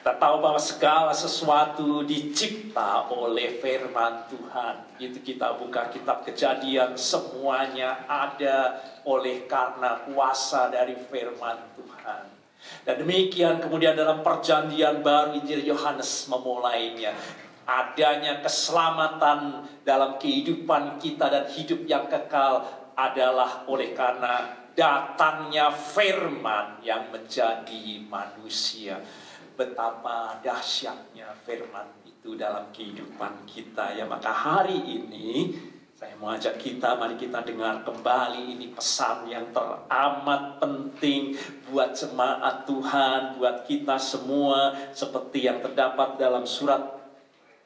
Kita tahu bahwa segala sesuatu dicipta oleh firman Tuhan. Itu kita buka kitab Kejadian, semuanya ada oleh karena kuasa dari firman Tuhan. Dan demikian kemudian dalam perjanjian baru Injil Yohanes memulainya. Adanya keselamatan dalam kehidupan kita dan hidup yang kekal adalah oleh karena datangnya firman yang menjadi manusia. Betapa dahsyatnya firman itu dalam kehidupan kita ya. Maka hari ini saya mau ajak kita, mari kita dengar kembali ini pesan yang teramat penting buat jemaat Tuhan, buat kita semua, seperti yang terdapat dalam surat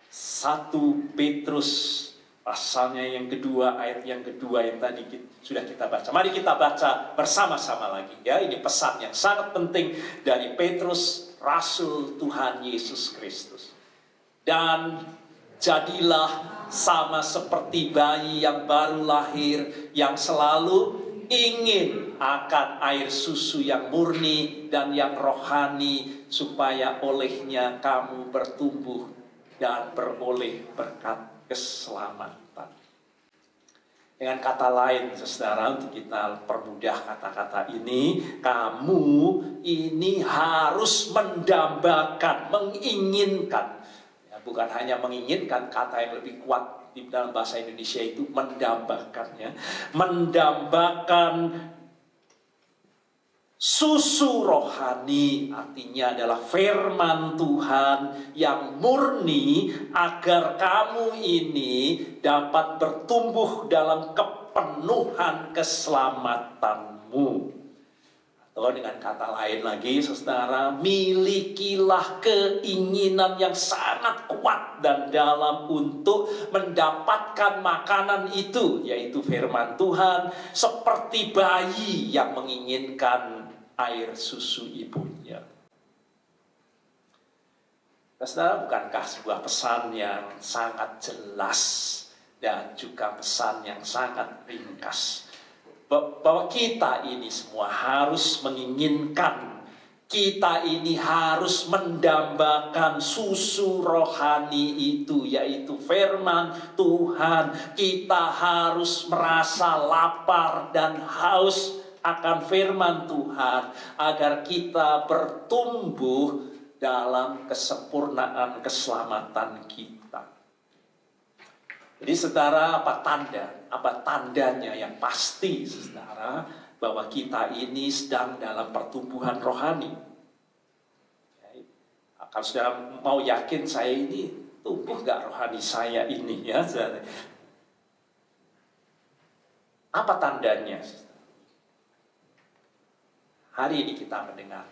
1 Petrus pasalnya yang kedua, ayat yang kedua yang tadi sudah kita baca. Mari kita baca bersama-sama lagi ya. Ini pesan yang sangat penting dari Petrus, Rasul Tuhan Yesus Kristus. Dan jadilah sama seperti bayi yang baru lahir, yang selalu ingin akan air susu yang murni dan yang rohani, supaya olehnya kamu bertumbuh dan beroleh berkat keselamatan. Dengan kata lain, saudara, untuk kita permudah kata-kata ini, kamu ini harus mendambakan, menginginkan. Ya, bukan hanya menginginkan, kata yang lebih kuat di dalam bahasa Indonesia itu mendambakan. Ya. Mendambakan susu rohani, artinya adalah firman Tuhan yang murni, agar kamu ini dapat bertumbuh dalam kepenuhan keselamatanmu. Atau dengan kata lain lagi, saudara, milikilah keinginan yang sangat kuat dan dalam untuk mendapatkan makanan itu, yaitu firman Tuhan, seperti bayi yang menginginkan air susu ibunya. Saudara, bukankah sebuah pesan yang sangat jelas dan juga pesan yang sangat ringkas, bahwa kita ini semua harus menginginkan, kita ini harus mendambakan susu rohani itu, yaitu firman Tuhan. Kita harus merasa lapar dan haus akan firman Tuhan, agar kita bertumbuh dalam kesempurnaan keselamatan kita. Jadi saudara, apa tandanya yang pasti, saudara, bahwa kita ini sedang dalam pertumbuhan rohani? Kalau saudara mau yakin saya ini tumbuh gak rohani saya ini, ya, saudara? Apa tandanya, saudara? Hari ini kita mendengar,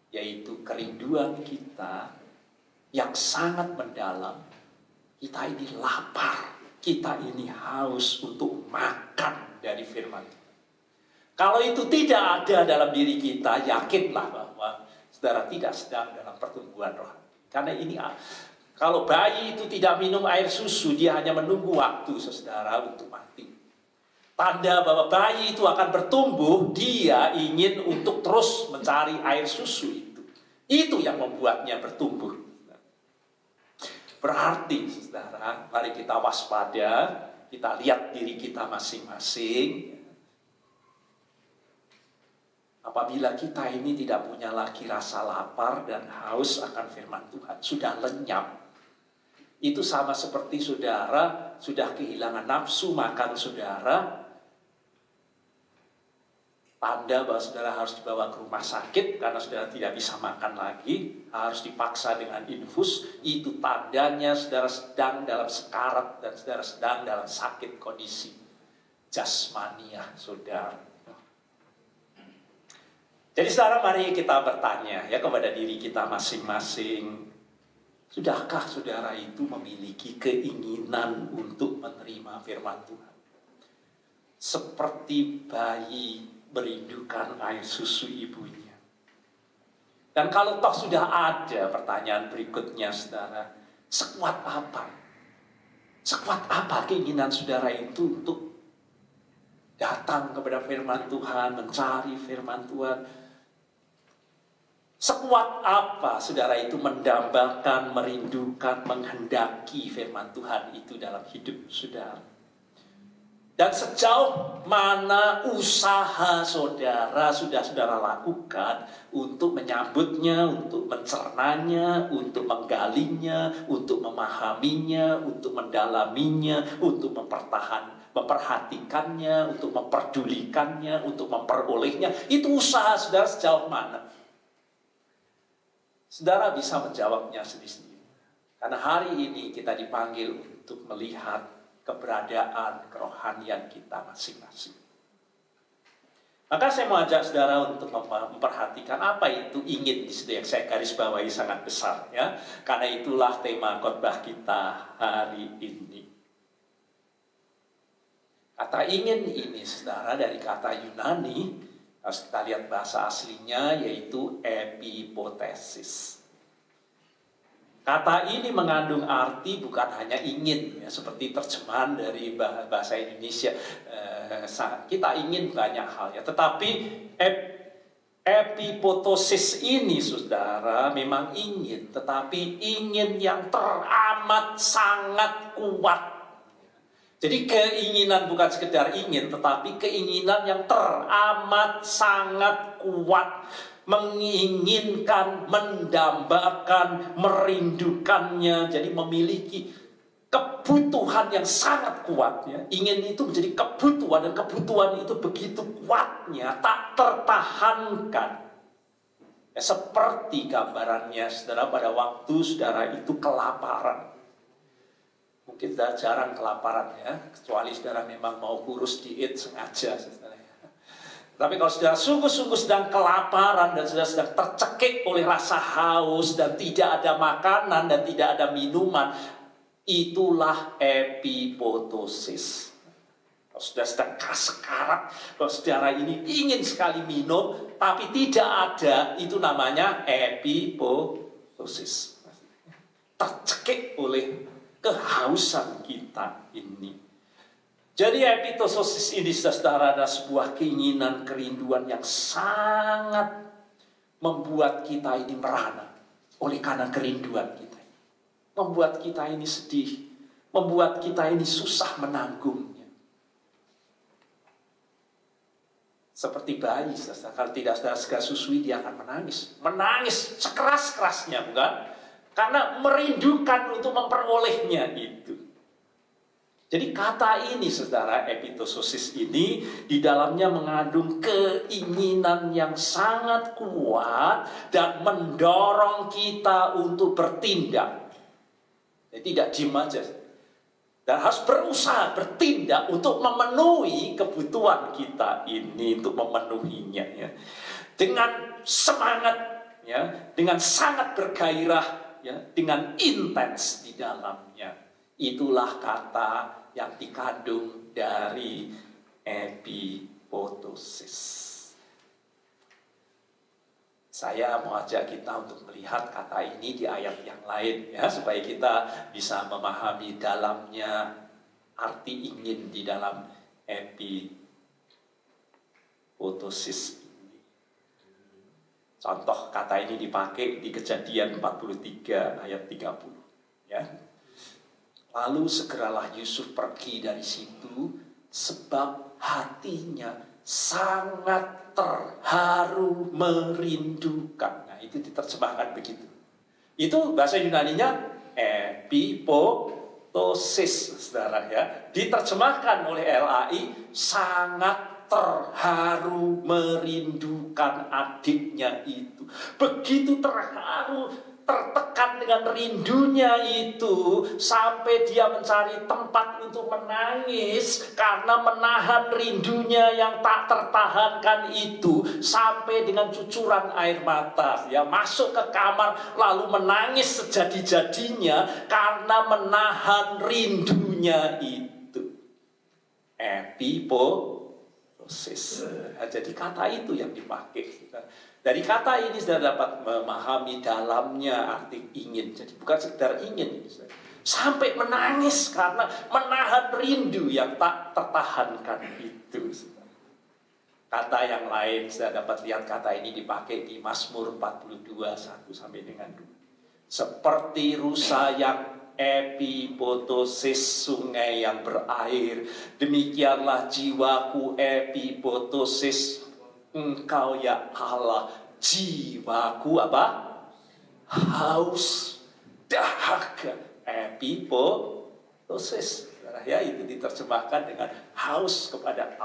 yaitu kerinduan kita yang sangat mendalam. Kita ini lapar, kita ini haus untuk makan dari firman Tuhan. Kalau itu tidak ada dalam diri kita, yakinlah bahwa saudara tidak sedang dalam pertumbuhan rohani. Karena ini, kalau bayi itu tidak minum air susu, dia hanya menunggu waktu, saudara, untuk mati. Tanda bahwa bayi itu akan bertumbuh, dia ingin untuk terus mencari air susu itu. Itu yang membuatnya bertumbuh. Berarti, saudara, mari kita waspada, kita lihat diri kita masing-masing. Apabila kita ini tidak punya lagi rasa lapar dan haus akan firman Tuhan, sudah lenyap. Itu sama seperti saudara sudah kehilangan nafsu makan saudara. Tanda bahwa saudara harus dibawa ke rumah sakit karena saudara tidak bisa makan lagi, harus dipaksa dengan infus. Itu tandanya saudara sedang dalam sekarat dan saudara sedang dalam sakit kondisi jasmaniah saudara. Jadi saudara, mari kita bertanya ya kepada diri kita masing-masing. Sudahkah saudara itu memiliki keinginan untuk menerima firman Tuhan? Seperti bayi merindukan air susu ibunya. Dan kalau toh sudah ada, pertanyaan berikutnya saudara, sekuat apa? Sekuat apa keinginan saudara itu untuk datang kepada firman Tuhan, mencari firman Tuhan? Sekuat apa saudara itu mendambakan, merindukan, menghendaki firman Tuhan itu dalam hidup saudara. Dan sejauh mana usaha saudara sudah saudara lakukan untuk menyambutnya, untuk mencernanya, untuk menggalinya, untuk memahaminya, untuk mendalaminya, untuk memperhatikannya, untuk memperdulikannya, untuk memperolehnya. Itu usaha saudara sejauh mana? Saudara bisa menjawabnya sendiri-sendiri. Karena hari ini kita dipanggil untuk melihat keberadaan kerohanian kita masing-masing. Maka saya mau ajak saudara untuk memperhatikan apa itu ingin di situ yang saya garis bawahi sangat besar, ya. Karena itulah tema khotbah kita hari ini. Kata ingin ini saudara dari kata Yunani, harus kita lihat bahasa aslinya yaitu epipotesis. Kata ini mengandung arti bukan hanya ingin, ya, seperti terjemahan dari bahasa Indonesia. Kita ingin banyak hal, ya, tetapi epipotesis ini, saudara, memang ingin, tetapi ingin yang teramat sangat kuat. Jadi keinginan bukan sekedar ingin, tetapi keinginan yang teramat sangat kuat. Menginginkan, mendambakan, merindukannya. Jadi memiliki kebutuhan yang sangat kuat, ya. Ingin itu menjadi kebutuhan, dan kebutuhan itu begitu kuatnya, tak tertahankan. Ya, seperti gambarannya saudara pada waktu saudara itu kelaparan. Mungkin saudara jarang kelaparan, ya, kecuali saudara memang mau kurus diet sengaja, saudara. Tapi kalau saudara sungguh-sungguh sedang kelaparan dan saudara sedang tercekik oleh rasa haus dan tidak ada makanan dan tidak ada minuman, itulah epipotesis. Kalau saudara sedang sekarat, kalau saudara ini ingin sekali minum tapi tidak ada, itu namanya epipotesis. Tercekik oleh kehausan kita ini. Jadi epipotesis ini, saudara, adalah sebuah keinginan, kerinduan yang sangat membuat kita ini merana oleh karena kerinduan kita. Membuat kita ini sedih, membuat kita ini susah menanggungnya. Seperti bayi, saudara, kalau tidak saudara segera susui, dia akan menangis. Menangis sekeras-kerasnya, bukan? Karena merindukan untuk memperolehnya itu. Jadi kata ini, saudara, epipotesis ini di dalamnya mengandung keinginan yang sangat kuat dan mendorong kita untuk bertindak. Jadi tidak diam aja. Dan harus berusaha bertindak untuk memenuhi kebutuhan kita ini, untuk memenuhinya, ya. Dengan semangat, ya, dengan sangat bergairah, ya, dengan intens di dalamnya. Itulah kata yang dikandung dari epipotesis. Saya mau ajak kita untuk melihat kata ini di ayat yang lain, ya, supaya kita bisa memahami dalamnya arti ingin di dalam epipotesis ini. Contoh kata ini dipakai di Kejadian 43 ayat 30, ya. Lalu segeralah Yusuf pergi dari situ sebab hatinya sangat terharu merindukan. Nah, itu diterjemahkan begitu. Itu bahasa Yunaninya epipotesis, saudara, ya. Diterjemahkan oleh LAI sangat terharu merindukan adiknya itu. Begitu terharu, tertekan dengan rindunya itu, sampai dia mencari tempat untuk menangis karena menahan rindunya yang tak tertahankan itu, sampai dengan cucuran air mata. Dia masuk ke kamar lalu menangis sejadi-jadinya karena menahan rindunya itu. Epipotesis. Jadi kata itu yang dipakai. Dari kata ini sudah dapat memahami dalamnya arti ingin. Jadi bukan sekedar ingin, sampai menangis karena menahan rindu yang tak tertahankan itu. Kata yang lain, saya dapat lihat kata ini dipakai di Mazmur 42, 1 sampai dengan 2. Seperti rusa yang epipotosis, sungai yang berair, demikianlah jiwaku epipotosis. Engkau ya Allah, jiwaku apa? Haus, dahaga. Epipotosis. Ya, itu diterjemahkan dengan haus kepada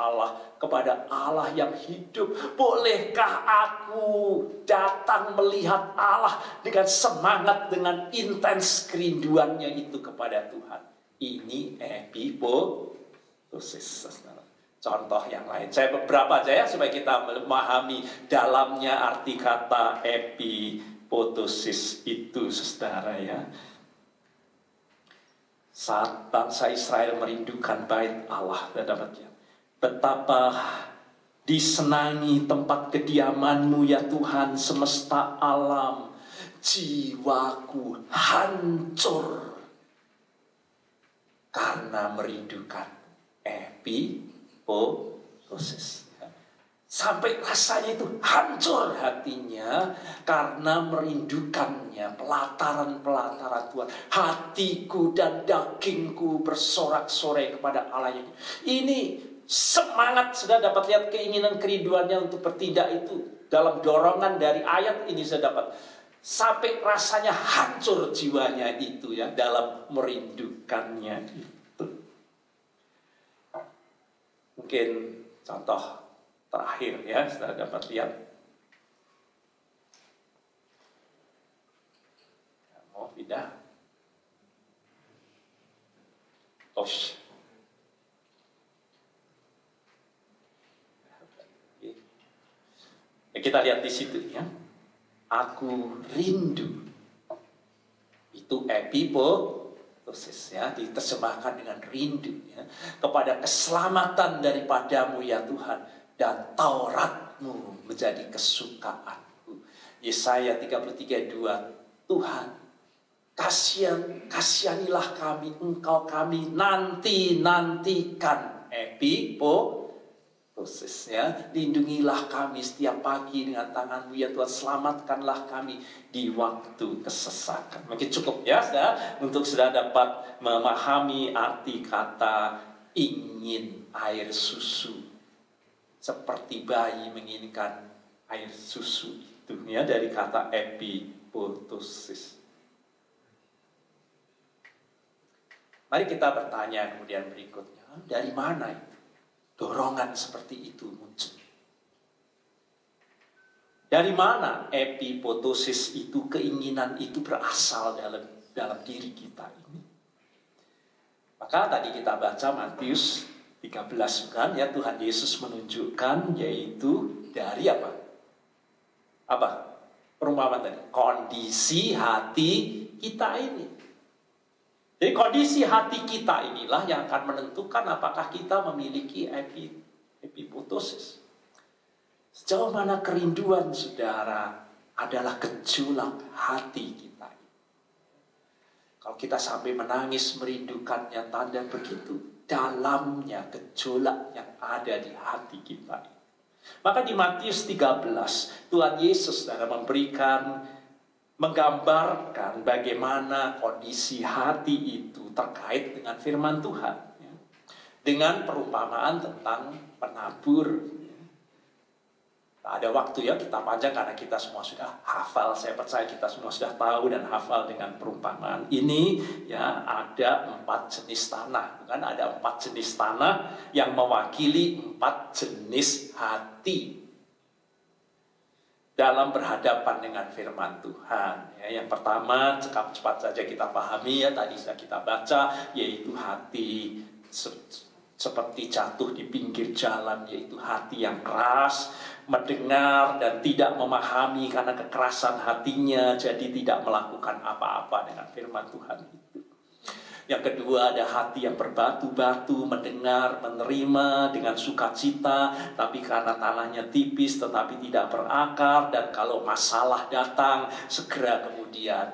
Allah yang hidup. Bolehkah aku datang melihat Allah dengan semangat, dengan intens kerinduannya itu kepada Tuhan. Ini epipotosis. Contoh yang lain, saya beberapa aja ya supaya kita memahami dalamnya arti kata epipotosis itu, saudara ya. Saat bangsa Israel merindukan bait Allah, dapatnya betapa disenangi tempat kediaman-Mu ya Tuhan semesta alam. Jiwaku hancur karena merindukan epipotosis. Sampai rasanya itu hancur hatinya karena merindukannya, pelataran-pelataran Tuhan. Hatiku dan dagingku bersorak-sorai kepada Allah yang ini semangat. Sudah dapat lihat keinginan kerinduannya untuk bertindak itu dalam dorongan dari ayat ini saya dapat. Sampai rasanya hancur jiwanya itu ya dalam merindukannya itu. Mungkin contoh terakhir ya, sudah dapat lihat. Mau pindah? Osh. Ya, kita lihat di situ ya. Aku rindu. Itu epipotosis ya, diterjemahkan dengan rindu ya, kepada keselamatan daripadamu ya Tuhan. Dan Taurat-Mu menjadi kesukaanku. Yesaya 33:2. Tuhan, kasihanilah kami, Engkau kami nantikan. Epipotosis ya. Lindungilah kami setiap pagi dengan tangan-Mu ya Tuhan. Selamatkanlah kami di waktu kesesakan. Mungkin cukup ya sudah, untuk sudah dapat memahami arti kata ingin air susu. Seperti bayi menginginkan air susu itu ya, dari kata epipotosis. Mari kita bertanya kemudian berikutnya, dari mana itu dorongan seperti itu muncul? Dari mana epipotosis itu, keinginan itu berasal dalam diri kita ini? Maka tadi kita baca Matius 13 kan ya, Tuhan Yesus menunjukkan yaitu dari apa? Perumpamaan tadi, kondisi hati kita ini. Jadi kondisi hati kita inilah yang akan menentukan apakah kita memiliki epipotosis. Sejauh mana kerinduan saudara adalah gejolak hati kita. Kalau kita sampai menangis merindukannya, tanda begitu dalamnya gejolak yang ada di hati kita. Maka di Matius 13 Tuhan Yesus menggambarkan bagaimana kondisi hati itu terkait dengan firman Tuhan ya. Dengan perumpamaan tentang penabur. Ada waktu ya kita panjang karena kita semua sudah hafal. Saya percaya kita semua sudah tahu dan hafal dengan perumpamaan ini ya. Ada 4 jenis tanah, bukan? Ada 4 jenis tanah yang mewakili 4 jenis hati dalam berhadapan dengan firman Tuhan ya. Yang pertama, cepat saja kita pahami ya, tadi sudah kita baca, yaitu hati seperti jatuh di pinggir jalan, yaitu hati yang keras, mendengar dan tidak memahami karena kekerasan hatinya, jadi tidak melakukan apa-apa dengan firman Tuhan itu. Yang kedua, ada hati yang berbatu-batu, mendengar, menerima dengan sukacita, tapi karena tanahnya tipis tetapi tidak berakar, dan kalau masalah datang segera kemudian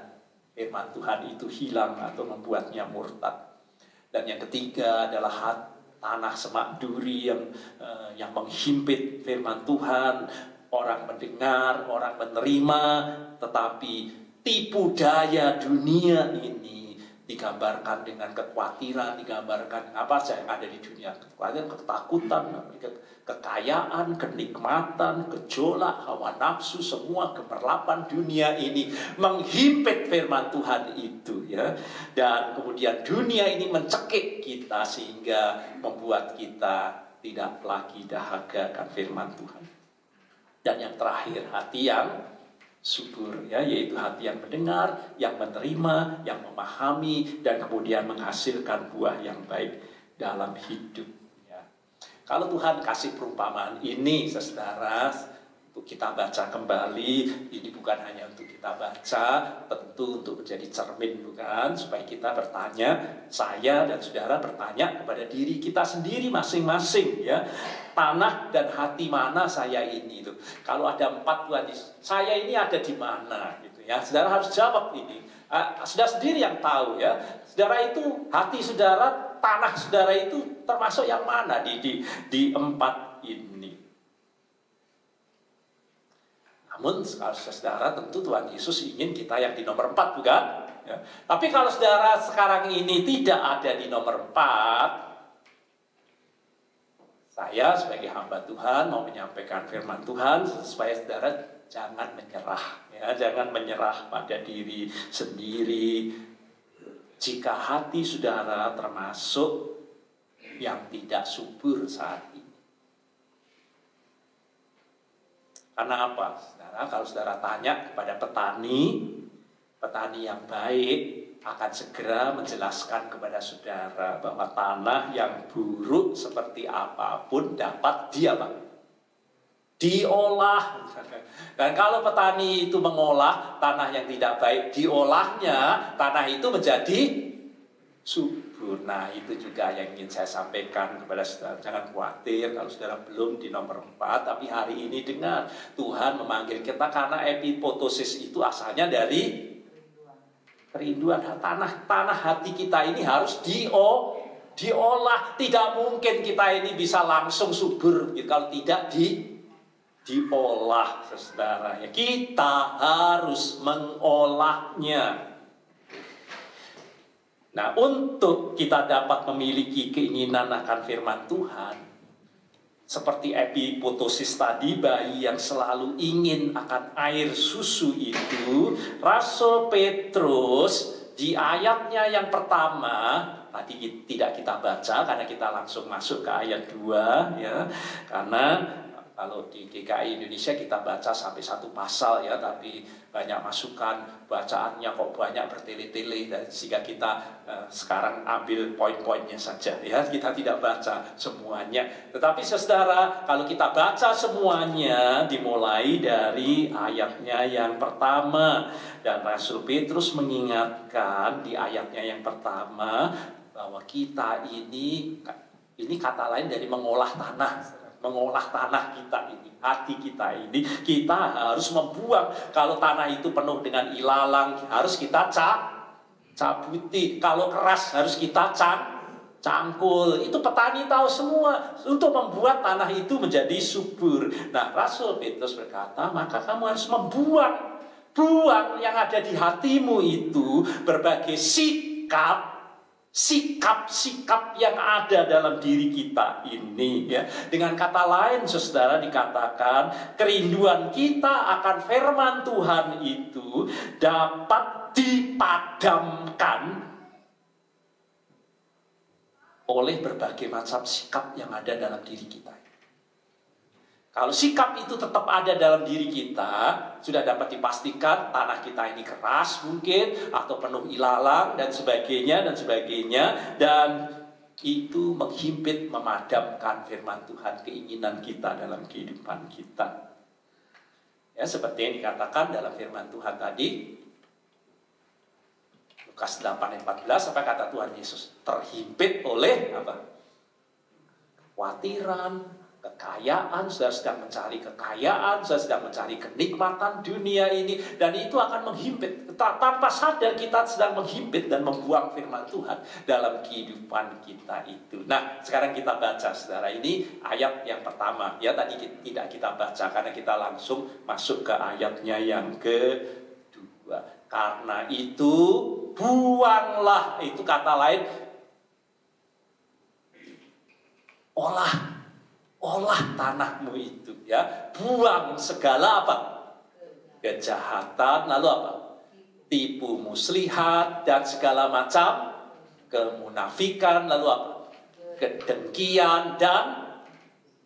firman Tuhan itu hilang atau membuatnya murtad. Dan yang ketiga adalah tanah semak duri yang menghimpit firman Tuhan. Orang mendengar, orang menerima, tetapi tipu daya dunia ini digambarkan dengan kekhawatiran, digambarkan apa saja yang ada di dunia. Kekhawatiran, ketakutan, kekayaan, kenikmatan, gejolak, hawa nafsu, semua gemerlapan dunia ini menghimpit firman Tuhan itu, ya. Dan kemudian dunia ini mencekik kita sehingga membuat kita tidak lagi dahaga akan firman Tuhan. Dan yang terakhir, hati yang subur, ya, yaitu hati yang mendengar, yang menerima, yang memahami, dan kemudian menghasilkan buah yang baik dalam hidup. Ya. Kalau Tuhan kasih perumpamaan ini, saudara, untuk kita baca kembali, ini bukan hanya untuk kita baca, tentu untuk menjadi cermin, bukan? Supaya kita bertanya, saya dan saudara bertanya kepada diri kita sendiri masing-masing, ya. Tanah dan hati mana saya ini, tuh. Kalau ada 4 Tuhan, saya ini ada di mana, gitu, ya. Saudara harus jawab ini. Saudara sendiri yang tahu, ya. Saudara itu, hati saudara, tanah saudara itu termasuk yang mana di 4 ini. Namun kalau saudara, tentu Tuhan Yesus ingin kita yang di nomor 4, bukan? Ya. Tapi kalau saudara sekarang ini tidak ada di nomor 4, saya sebagai hamba Tuhan mau menyampaikan firman Tuhan supaya saudara jangan menyerah, ya, jangan menyerah pada diri sendiri. Jika hati saudara termasuk yang tidak subur saat ini. Karena apa? Saudara, kalau saudara tanya kepada petani yang baik akan segera menjelaskan kepada saudara bahwa tanah yang buruk seperti apapun dapat diolah. Dan kalau petani itu mengolah tanah yang tidak baik, diolahnya, tanah itu menjadi subur. Nah, itu juga yang ingin saya sampaikan kepada saudara. Jangan khawatir kalau saudara belum di nomor 4, tapi hari ini dengar Tuhan memanggil kita karena epipotosis itu asalnya dari kerinduan. Tanah hati kita ini harus diolah. Tidak mungkin kita ini bisa langsung subur kalau tidak diolah, saudara. Ya, kita harus mengolahnya. Nah, untuk kita dapat memiliki keinginan akan firman Tuhan, seperti epipotosis tadi, bayi yang selalu ingin akan air susu itu, Rasul Petrus di ayatnya yang pertama, tadi tidak kita baca karena kita langsung masuk ke ayat 2, ya. Karena kalau di GKI Indonesia kita baca sampai 1 pasal, ya, tapi banyak masukan, bacaannya kok banyak bertele-tele, dan sehingga kita sekarang ambil poin-poinnya saja, ya. Kita tidak baca semuanya. Tetapi saudara, kalau kita baca semuanya dimulai dari ayatnya yang pertama, dan Rasul Petrus mengingatkan di ayatnya yang pertama bahwa kita ini kata lain dari mengolah tanah. Mengolah tanah kita ini, hati kita ini, kita harus membuang. Kalau tanah itu penuh dengan ilalang, harus kita cabuti. Kalau keras, harus kita cangkul. Itu petani tahu semua untuk membuat tanah itu menjadi subur. Nah, Rasul Petrus berkata, maka kamu harus buang yang ada di hatimu itu, berbagai sikap yang ada dalam diri kita ini, ya. Dengan kata lain, saudara, dikatakan kerinduan kita akan firman Tuhan itu dapat dipadamkan oleh berbagai macam sikap yang ada dalam diri kita. Kalau sikap itu tetap ada dalam diri kita, sudah dapat dipastikan tanah kita ini keras mungkin, atau penuh ilalang dan sebagainya, dan itu menghimpit, memadamkan firman Tuhan, keinginan kita dalam kehidupan kita. Ya, seperti yang dikatakan dalam firman Tuhan tadi, Lukas 8 ayat 14, apa kata Tuhan Yesus? Terhimpit oleh apa? Kekhawatiran, kekayaan, saudara sedang mencari kekayaan, saudara sedang mencari kenikmatan dunia ini, dan itu akan menghimpit. Tanpa sadar kita sedang menghimpit dan membuang firman Tuhan dalam kehidupan kita itu. Nah, sekarang kita baca, saudara, ini ayat yang pertama. Ya, tadi tidak kita baca karena kita langsung masuk ke ayatnya yang kedua. Karena itu, buanglah, itu kata lain, olah tanahmu itu, ya. Buang segala apa? Kejahatan, lalu apa? Tipu muslihat dan segala macam kemunafikan, lalu apa? Kedengkian dan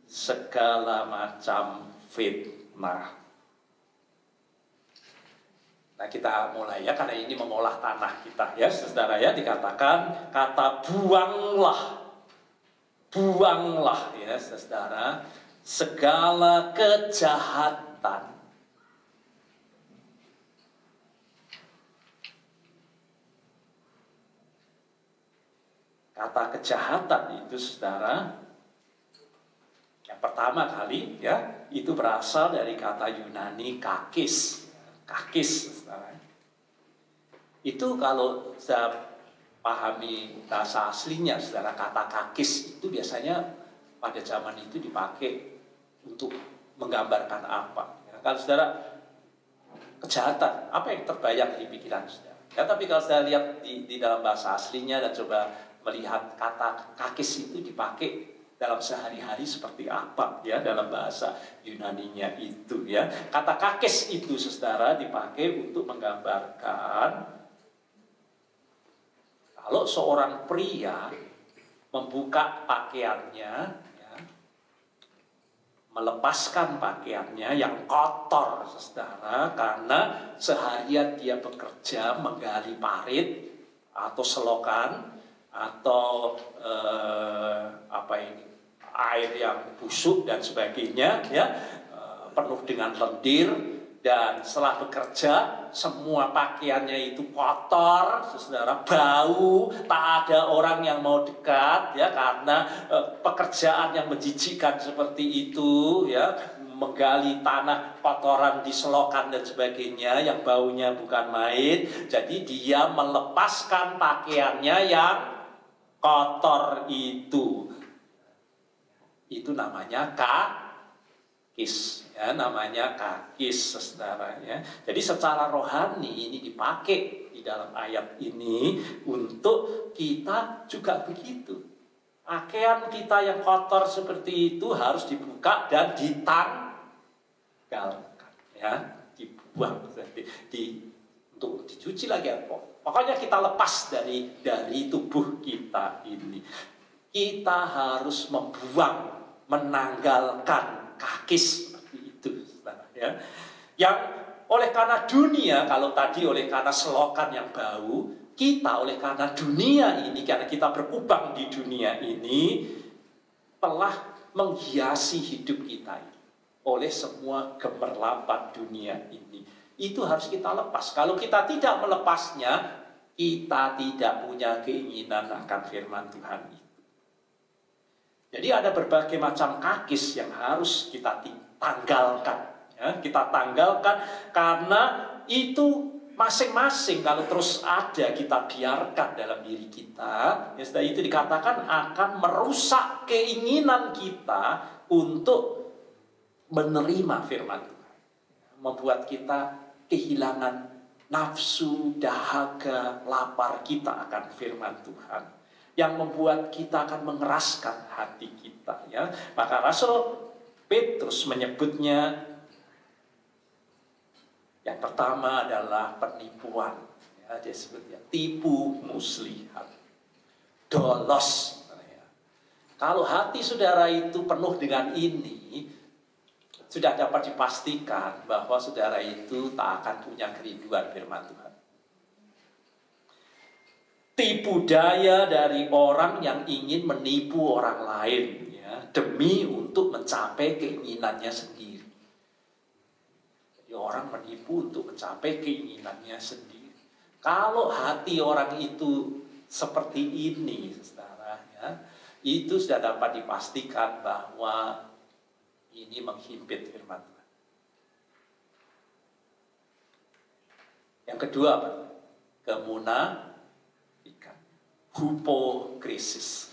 segala macam fitnah. Nah, kita mulai ya, karena ini mengolah tanah kita ya, saudara ya. Dikatakan kata buanglah ya saudara, segala kejahatan. Kata kejahatan itu, saudara, yang pertama kali ya, itu berasal dari kata Yunani kakis, saudara. Itu kalau saya pahami bahasa aslinya, saudara, kata kakis itu biasanya pada zaman itu dipakai untuk menggambarkan apa? Ya, kalau saudara, kejahatan, apa yang terbayang di pikiran saudara? Ya, tapi kalau saya lihat di dalam bahasa aslinya dan coba melihat kata kakis itu dipakai dalam sehari-hari seperti apa ya dalam bahasa Yunaninya itu ya. Kata kakis itu, saudara, dipakai untuk menggambarkan kalau seorang pria membuka pakaiannya, ya, melepaskan pakaiannya yang kotor, saudara, karena seharian dia bekerja menggali parit atau selokan atau air yang busuk dan sebagainya, ya, penuh dengan lendir. Dan setelah bekerja, semua pakaiannya itu kotor, saudara, bau, tak ada orang yang mau dekat, ya, karena pekerjaan yang menjijikkan seperti itu, ya, menggali tanah, kotoran di selokan dan sebagainya, yang baunya bukan main. Jadi dia melepaskan pakaiannya yang kotor itu. Itu namanya kakis. Ya, namanya kakis, saudara ya. Jadi secara rohani ini dipakai di dalam ayat ini untuk kita juga begitu. Pakaian kita yang kotor seperti itu harus dibuka dan ditanggalkan, ya, dibuang, untuk dicuci lagi. Pokoknya kita lepas dari tubuh kita ini. Kita harus membuang, menanggalkan kakis. Ya. Yang oleh karena dunia, kalau tadi oleh karena selokan yang bau, kita oleh karena dunia ini, karena kita berkubang di dunia ini, telah menghiasi hidup kita oleh semua gemerlapan dunia ini. Itu harus kita lepas. Kalau kita tidak melepasnya, kita tidak punya keinginan akan firman Tuhan itu. Jadi ada berbagai macam kakis yang harus kita tanggalkan. Ya, kita tanggalkan karena itu masing-masing kalau terus ada kita biarkan dalam diri kita, ya, setelah itu dikatakan akan merusak keinginan kita untuk menerima firman Tuhan, membuat kita kehilangan nafsu, dahaga, lapar kita akan firman Tuhan, yang membuat kita akan mengeraskan hati kita. Ya, maka Rasul Petrus menyebutnya. Yang pertama adalah penipuan, ya, dia sebutnya tipu muslihat, dolos. Ya. Kalau hati saudara itu penuh dengan ini, sudah dapat dipastikan bahwa saudara itu tak akan punya kerinduan firman Tuhan. Tipu daya dari orang yang ingin menipu orang lain, ya, demi untuk mencapai keinginannya sendiri. Orang menipu untuk mencapai keinginannya sendiri. Kalau hati orang itu seperti ini, saudara, ya, itu sudah dapat dipastikan bahwa Ini menghimpit firman Tuhan. Yang kedua apa? Kemunafikan. Hupokrisis.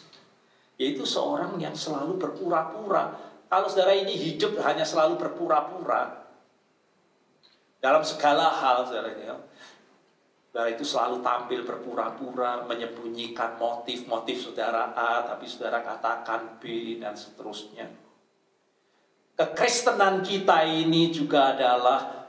Yaitu seorang yang selalu berpura-pura. Kalau saudara ini hidup hanya selalu berpura-pura dalam segala hal, saudara itu selalu tampil berpura-pura, menyembunyikan motif-motif saudara A, tapi saudara katakan B, dan seterusnya. Kekristenan kita ini juga adalah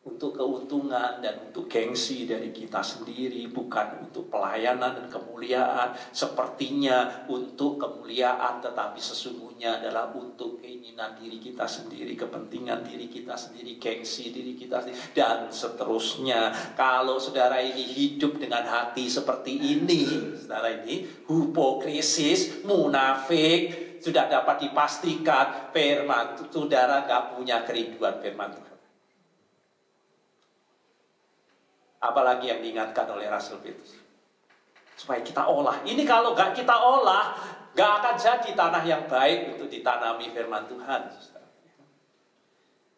untuk keuntungan dan untuk gengsi dari kita sendiri, bukan untuk pelayanan dan kemuliaan. Sepertinya untuk kemuliaan, tetapi sesungguhnya adalah untuk keinginan diri kita sendiri, kepentingan diri kita sendiri, gengsi diri kita sendiri, dan seterusnya. Kalau saudara ini hidup dengan hati seperti ini, saudara ini hipokrisis, munafik, sudah dapat dipastikan firman saudara gak punya kerinduan firman Tuhan. Apalagi yang diingatkan oleh Rasul Petrus, supaya kita olah. Ini kalau gak kita olah, gak akan jadi tanah yang baik untuk ditanami firman Tuhan.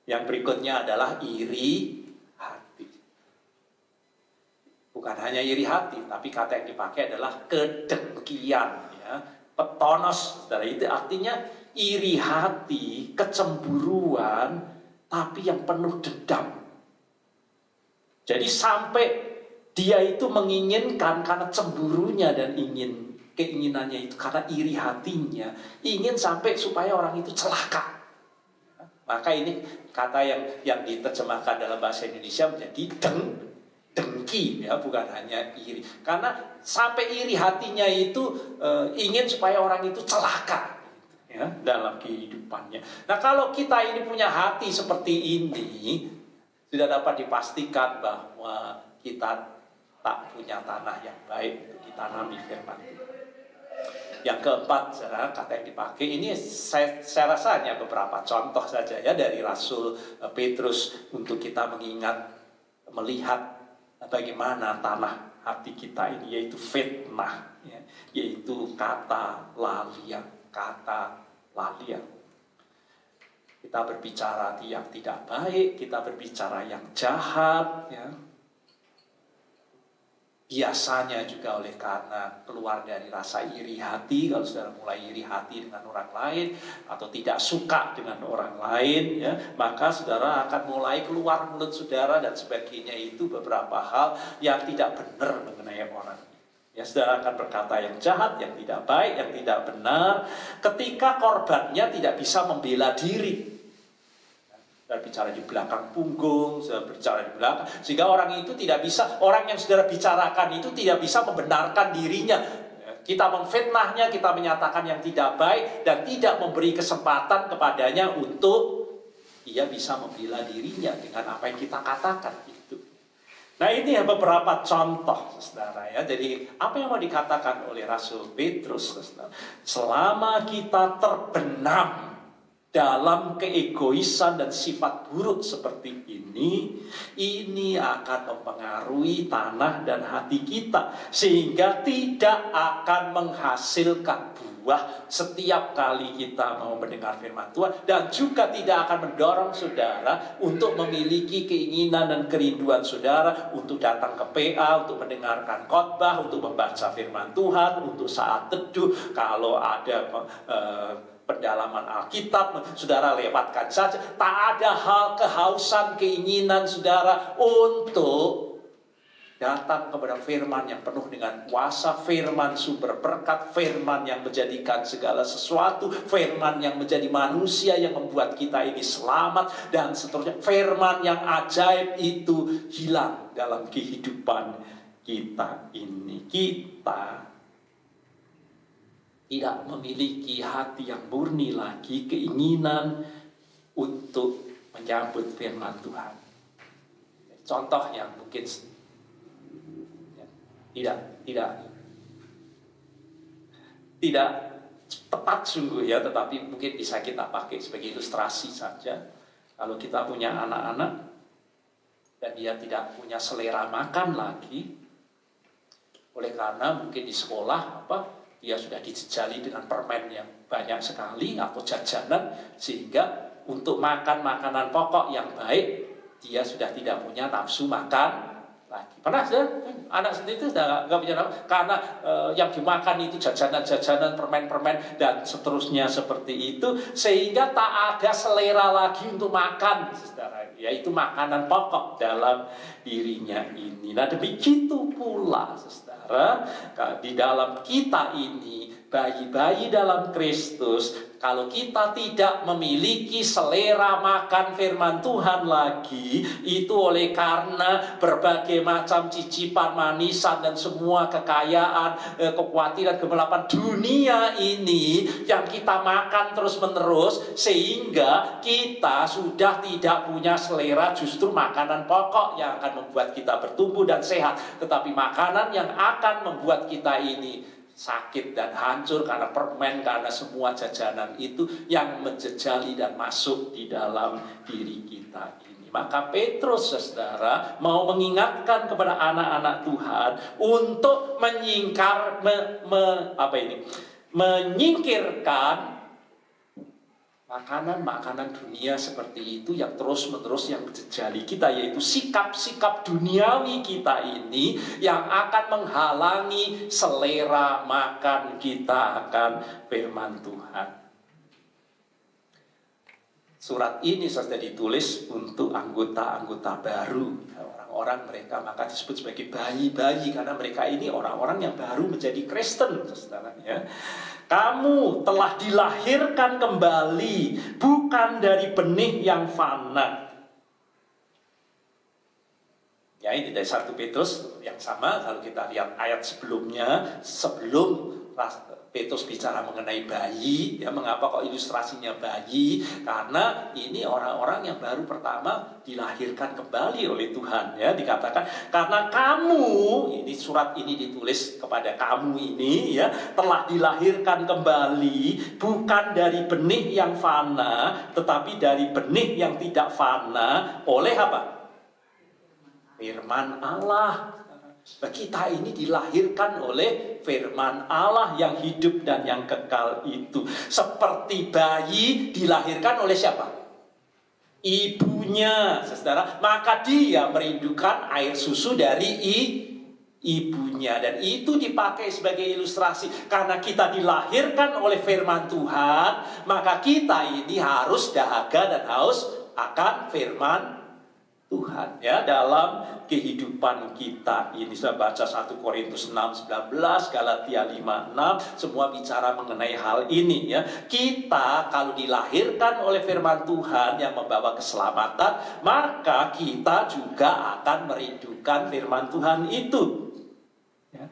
Yang berikutnya adalah iri hati. Bukan hanya iri hati, tapi kata yang dipakai adalah kedengkian, ya. Petonos, saudara. Itu artinya iri hati, kecemburuan, tapi yang penuh dendam. Jadi sampai dia itu menginginkan karena cemburunya dan keinginannya itu karena iri hatinya, ingin sampai supaya orang itu celaka. Maka ini kata yang diterjemahkan dalam bahasa Indonesia menjadi dengki, ya, bukan hanya iri. Karena sampai iri hatinya itu ingin supaya orang itu celaka, ya, dalam kehidupannya. Nah, kalau kita ini punya hati seperti ini, sudah dapat dipastikan bahwa kita tak punya tanah yang baik untuk ditanami firman Tuhan. Yang keempat, saudara, kata yang dipakai ini saya rasa hanya beberapa contoh saja, ya, dari Rasul Petrus untuk kita melihat bagaimana tanah hati kita ini, yaitu fitnah, ya, yaitu kata laliang. Kita berbicara yang tidak baik, kita berbicara yang jahat, ya. Biasanya juga oleh karena keluar dari rasa iri hati. Kalau saudara mulai iri hati dengan orang lain, atau tidak suka dengan orang lain, ya, maka saudara akan mulai keluar mulut saudara dan sebagainya, itu beberapa hal yang tidak benar mengenai orang. Ya, saudara akan berkata yang jahat, yang tidak baik, yang tidak benar, ketika korbannya tidak bisa membela diri. Saudara bicara di belakang punggung, saudara bicara di belakang, sehingga orang itu tidak bisa, orang yang saudara bicarakan itu tidak bisa membenarkan dirinya. Kita memfitnahnya, kita menyatakan yang tidak baik, dan tidak memberi kesempatan kepadanya untuk ia bisa membela dirinya dengan apa yang kita katakan itu. Nah, ini ya beberapa contoh, saudara, ya. Jadi apa yang mau dikatakan oleh Rasul Petrus, saudara? Selama kita terbenam dalam keegoisan dan sifat buruk seperti ini akan mempengaruhi tanah dan hati kita, sehingga tidak akan menghasilkan buah setiap kali kita mau mendengar firman Tuhan, dan juga tidak akan mendorong saudara untuk memiliki keinginan dan kerinduan saudara untuk datang ke PA, untuk mendengarkan khotbah, untuk membaca firman Tuhan, untuk saat teduh. Kalau ada pendalaman Alkitab, saudara lewatkan saja. Tak ada hal kehausan, keinginan saudara untuk datang kepada firman yang penuh dengan kuasa, firman sumber berkat, firman yang menjadikan segala sesuatu, firman yang menjadi manusia, yang membuat kita ini selamat, dan seterusnya. Firman yang ajaib itu hilang dalam kehidupan kita ini. Kita tidak memiliki hati yang murni lagi, keinginan untuk menyambut firman Tuhan. Contoh yang mungkin tidak tepat sungguh, ya, tetapi mungkin bisa kita pakai sebagai ilustrasi saja. Kalau kita punya anak-anak dan dia tidak punya selera makan lagi, oleh karena mungkin di sekolah dia sudah dijejali dengan permen yang banyak sekali atau jajanan, sehingga untuk makan makanan pokok yang baik dia sudah tidak punya nafsu makan lagi. Pernah sudah anak sendiri itu sudah nggak punya nafsu karena yang dimakan itu jajanan-jajanan, permen-permen dan seterusnya seperti itu, sehingga tak ada selera lagi untuk makan, saudara, yaitu makanan pokok dalam dirinya ini. Nah, begitu pula, saudara, di dalam kita ini, bayi-bayi dalam Kristus, kalau kita tidak memiliki selera makan firman Tuhan lagi, itu oleh karena berbagai macam cicipan, manisan, dan semua kekayaan, kekhawatiran, kegelapan dunia ini yang kita makan terus-menerus, sehingga kita sudah tidak punya selera justru makanan pokok yang akan membuat kita bertumbuh dan sehat, tetapi makanan yang akan membuat kita ini sakit dan hancur karena permen, karena semua jajanan itu yang menjejali dan masuk di dalam diri kita ini. Maka Petrus, saudara, mau mengingatkan kepada anak-anak Tuhan untuk menyingkirkan makanan-makanan dunia seperti itu yang terus-menerus yang menjejali kita, yaitu sikap-sikap duniawi kita ini yang akan menghalangi selera makan kita akan firman Tuhan. Surat ini sudah ditulis untuk anggota-anggota baru, orang-orang mereka maka disebut sebagai bayi-bayi karena mereka ini orang-orang yang baru menjadi Kristen, saudara, ya. Kamu telah dilahirkan kembali, bukan dari benih yang fana. Ya, ini dari 1 Petrus yang sama. Kalau kita lihat ayat sebelumnya, sebelum Petrus bicara mengenai bayi, ya, mengapa kok ilustrasinya bayi? Karena ini orang-orang yang baru pertama dilahirkan kembali oleh Tuhan, ya. Dikatakan karena kamu, ini surat ini ditulis kepada kamu ini, ya, telah dilahirkan kembali bukan dari benih yang fana, tetapi dari benih yang tidak fana oleh apa? Firman Allah. Kita ini dilahirkan oleh firman Allah yang hidup dan yang kekal itu. Seperti bayi dilahirkan oleh siapa? Ibunya, saudara. Maka dia merindukan air susu dari ibunya. Dan itu dipakai sebagai ilustrasi. Karena kita dilahirkan oleh firman Tuhan, maka kita ini harus dahaga dan haus akan firman Tuhan, ya, dalam kehidupan kita ini. Saya baca 1 Korintus 6:19, Galatia 5:6, semua bicara mengenai hal ini, ya. Kita kalau dilahirkan oleh firman Tuhan yang membawa keselamatan, maka kita juga akan merindukan firman Tuhan itu, ya.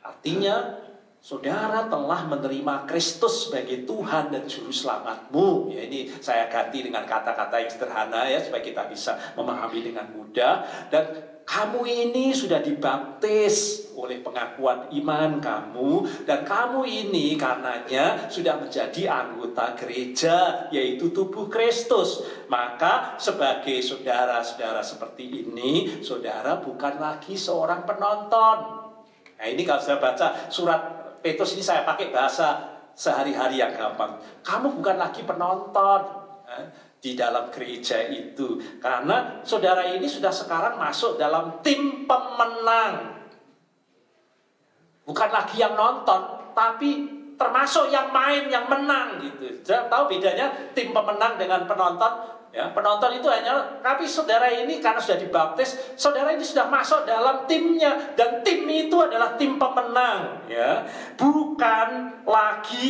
Artinya saudara telah menerima Kristus sebagai Tuhan dan Juru Selamatmu. Ya, ini saya ganti dengan kata-kata yang sederhana, ya, supaya kita bisa memahami dengan mudah. Dan kamu ini sudah dibaptis oleh pengakuan iman kamu. Dan kamu ini karenanya sudah menjadi anggota gereja, yaitu tubuh Kristus. Maka sebagai saudara-saudara seperti ini, saudara bukan lagi seorang penonton. Nah, ini kalau saya baca surat Petrus ini saya pakai bahasa sehari-hari yang gampang. Kamu bukan lagi penonton di dalam gereja itu. Karena saudara ini sudah sekarang masuk dalam tim pemenang. Bukan lagi yang nonton, tapi termasuk yang main, yang menang gitu. Saya tahu bedanya tim pemenang dengan penonton. Ya, penonton itu hanya, tapi saudara ini karena sudah dibaptis, saudara ini sudah masuk dalam timnya, dan tim itu adalah tim pemenang, ya. Bukan lagi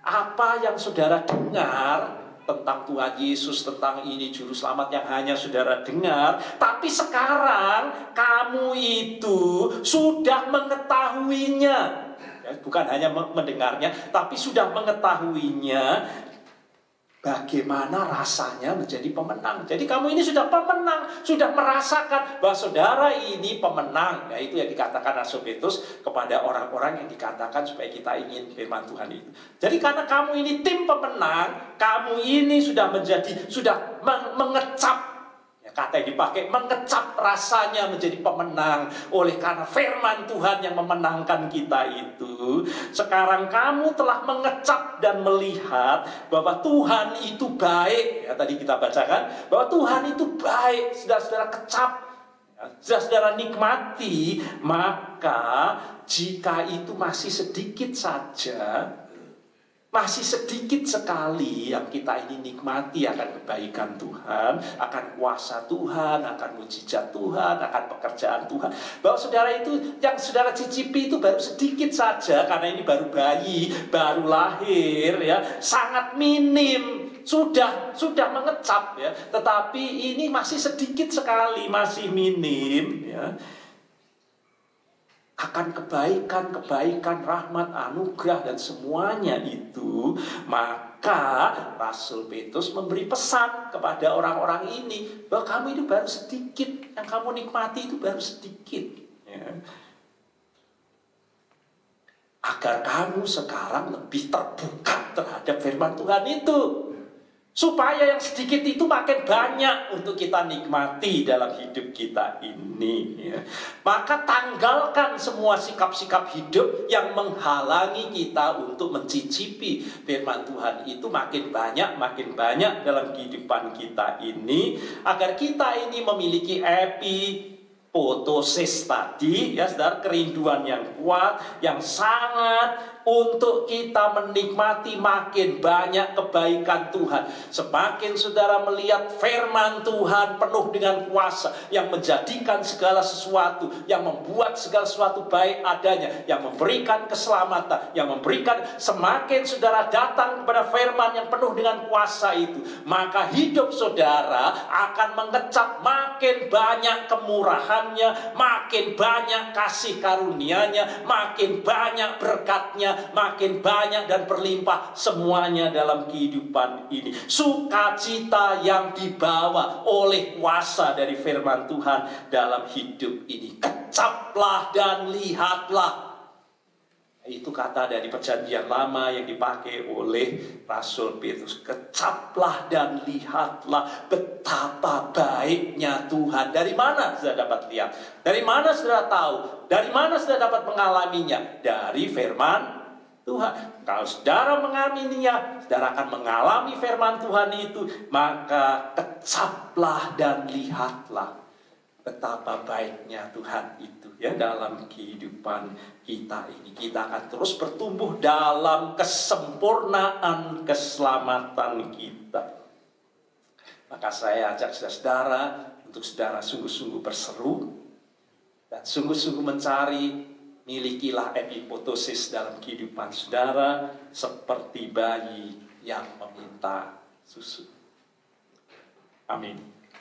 apa yang saudara dengar tentang Tuhan Yesus, tentang ini Juru Selamat yang hanya saudara dengar, tapi sekarang kamu itu sudah mengetahuinya, ya, bukan hanya mendengarnya, tapi sudah mengetahuinya. Bagaimana rasanya menjadi pemenang. Jadi kamu ini sudah pemenang, sudah merasakan bahwa saudara ini pemenang. Nah, itu yang dikatakan Rasul Petrus kepada orang-orang yang dikatakan supaya kita ingin firman Tuhan itu. Jadi karena kamu ini tim pemenang, kamu ini sudah mengecap. Ya, kata yang dipakai mengecap rasanya menjadi pemenang. Oleh karena firman Tuhan yang memenangkan kita itu, sekarang kamu telah mengecap dan melihat bahwa Tuhan itu baik. Ya, tadi kita bacakan bahwa Tuhan itu baik. Saudara-saudara kecap, saudara nikmati. Maka jika itu masih sedikit saja, masih sedikit sekali yang kita ini nikmati akan kebaikan Tuhan, akan kuasa Tuhan, akan mujizat Tuhan, akan pekerjaan Tuhan, bahwa saudara itu, yang saudara cicipi itu baru sedikit saja, karena ini baru bayi, baru lahir, ya, sangat minim, sudah mengecap, ya, tetapi ini masih sedikit sekali, masih minim, ya, akan kebaikan, rahmat, anugerah, dan semuanya itu. Maka Rasul Petrus memberi pesan kepada orang-orang ini bahwa kamu itu baru sedikit, yang kamu nikmati itu baru sedikit, ya. Agar kamu sekarang lebih terbuka terhadap firman Tuhan itu, supaya yang sedikit itu makin banyak untuk kita nikmati dalam hidup kita ini, ya. Maka tanggalkan semua sikap-sikap hidup yang menghalangi kita untuk mencicipi firman Tuhan itu makin banyak dalam kehidupan kita ini, agar kita ini memiliki epipotosis tadi, ya saudara, kerinduan yang kuat, yang sangat untuk kita menikmati makin banyak kebaikan Tuhan. Semakin saudara melihat firman Tuhan penuh dengan kuasa, yang menjadikan segala sesuatu, yang membuat segala sesuatu baik adanya, yang memberikan keselamatan, yang memberikan, semakin saudara datang kepada firman yang penuh dengan kuasa itu, maka hidup saudara akan mengecap makin banyak kemurahannya, makin banyak kasih karunia-Nya, makin banyak berkat-Nya, makin banyak dan berlimpah semuanya dalam kehidupan ini. Sukacita yang dibawa oleh kuasa dari firman Tuhan dalam hidup ini. Kecaplah dan lihatlah. Itu kata dari Perjanjian Lama yang dipakai oleh Rasul Petrus. Kecaplah dan lihatlah betapa baiknya Tuhan. Dari mana saudara dapat lihat? Dari mana saudara tahu? Dari mana saudara dapat mengalaminya? Dari firman Tuhan. Kalau saudara mengamininya, saudara akan mengalami firman Tuhan itu. Maka kecaplah dan lihatlah betapa baiknya Tuhan itu, ya, dalam kehidupan kita ini. Kita akan terus bertumbuh dalam kesempurnaan keselamatan kita. Maka saya ajak saudara untuk saudara sungguh-sungguh berseru dan sungguh-sungguh mencari. Milikilah epipotosis dalam kehidupan saudara seperti bayi yang meminta susu. Amin.